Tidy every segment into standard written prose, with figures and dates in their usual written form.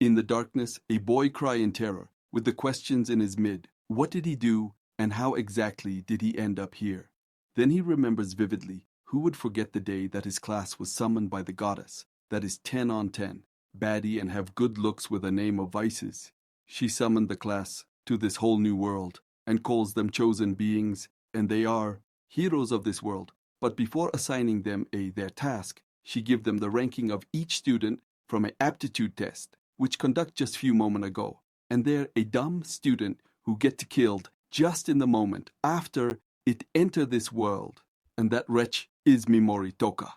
In the darkness, a boy cry in terror, with the questions in his mid. What did he do, and how exactly did he end up here? Then he remembers vividly. Who would forget the day that his class was summoned by the goddess, that is 10 on 10, baddie and have good looks with a name of vices. She summoned the class to this whole new world, and calls them chosen beings, and they are heroes of this world. But before assigning them their task, she give them the ranking of each student from an aptitude test, which conduct just few moments ago. And they're a dumb student who get killed just in the moment after it enter this world. And that wretch is Mimori Toka.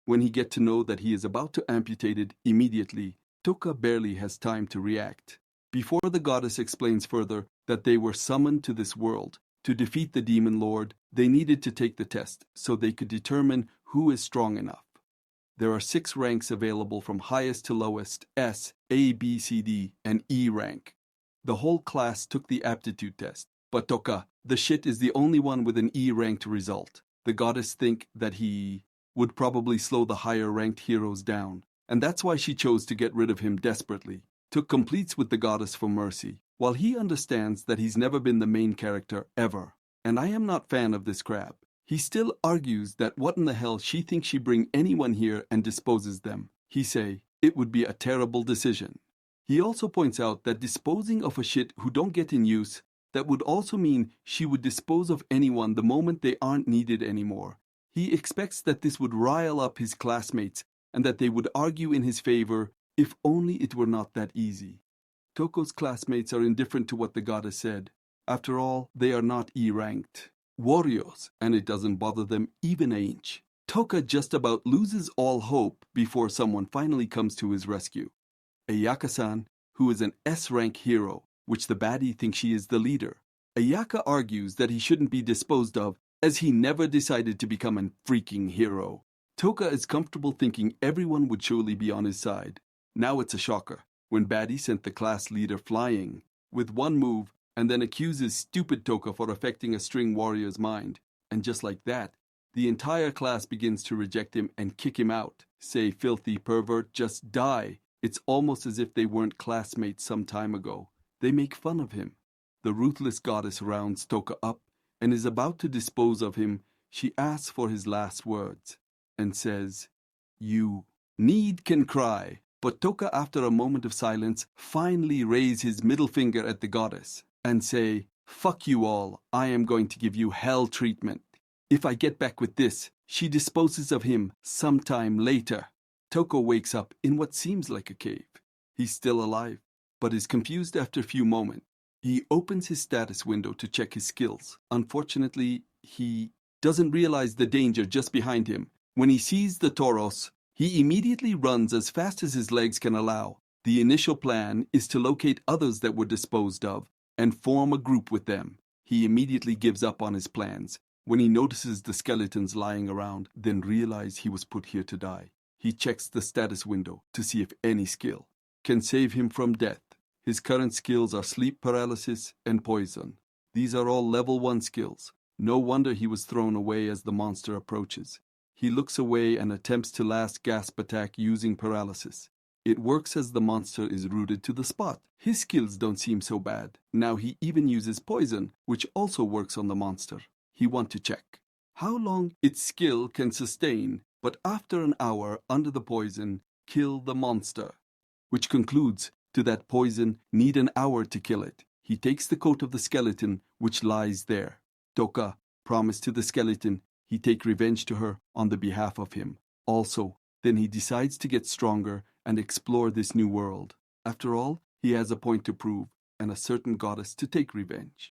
When he get to know that he is about to amputate it immediately, Toka barely has time to react. Before the goddess explains further that they were summoned to this world to defeat the demon lord, they needed to take the test so they could determine who is strong enough. There are 6 ranks available from highest to lowest, S, A, B, C, D, and E rank. The whole class took the aptitude test, but Toka, the shit, is the only one with an E ranked result. The goddess think that he would probably slow the higher ranked heroes down, and that's why she chose to get rid of him desperately. Took completes with the goddess for mercy, while he understands that he's never been the main character ever. And I am not fan of this crab. He still argues that what in the hell she thinks she bring anyone here and disposes them. He say, it would be a terrible decision. He also points out that disposing of a shit who don't get in use, that would also mean she would dispose of anyone the moment they aren't needed anymore. He expects that this would rile up his classmates and that they would argue in his favor if only it were not that easy. Toko's classmates are indifferent to what the goddess said. After all, they are not E-ranked warriors, and it doesn't bother them even an inch. Toka just about loses all hope before someone finally comes to his rescue. Ayaka-san, who is an S-rank hero, which the baddie thinks she is the leader. Ayaka argues that he shouldn't be disposed of, as he never decided to become a freaking hero. Toka is comfortable thinking everyone would surely be on his side. Now it's a shocker, when baddie sent the class leader flying, with one move, and then accuses stupid Toka for affecting a string warrior's mind. And just like that, the entire class begins to reject him and kick him out. Say, filthy pervert, just die. It's almost as if they weren't classmates some time ago. They make fun of him. The ruthless goddess rounds Toka up and is about to dispose of him. She asks for his last words and says, "You need can cry." But Toka, after a moment of silence, finally raise his middle finger at the goddess and say, "Fuck you all, I am going to give you hell treatment. If I get back with this, she disposes of him sometime later." Toka wakes up in what seems like a cave. He's still alive, but is confused after a few moments. He opens his status window to check his skills. Unfortunately, he doesn't realize the danger just behind him. When he sees the Tauros, he immediately runs as fast as his legs can allow. The initial plan is to locate others that were disposed of and form a group with them. He immediately gives up on his plans when he notices the skeletons lying around, then realizes he was put here to die. He checks the status window to see if any skill can save him from death. His current skills are sleep paralysis and poison. These are all level 1 skills. No wonder he was thrown away as the monster approaches. He looks away and attempts to last gasp attack using paralysis. It works as the monster is rooted to the spot. His skills don't seem so bad. Now he even uses poison, which also works on the monster. He wants to check how long its skill can sustain, but after an hour under the poison, kill the monster, which concludes to that poison need an hour to kill it. He takes the coat of the skeleton which lies there. Toka promised to the skeleton he take revenge to her on the behalf of him. Also, then he decides to get stronger and explore this new world. After all, he has a point to prove and a certain goddess to take revenge.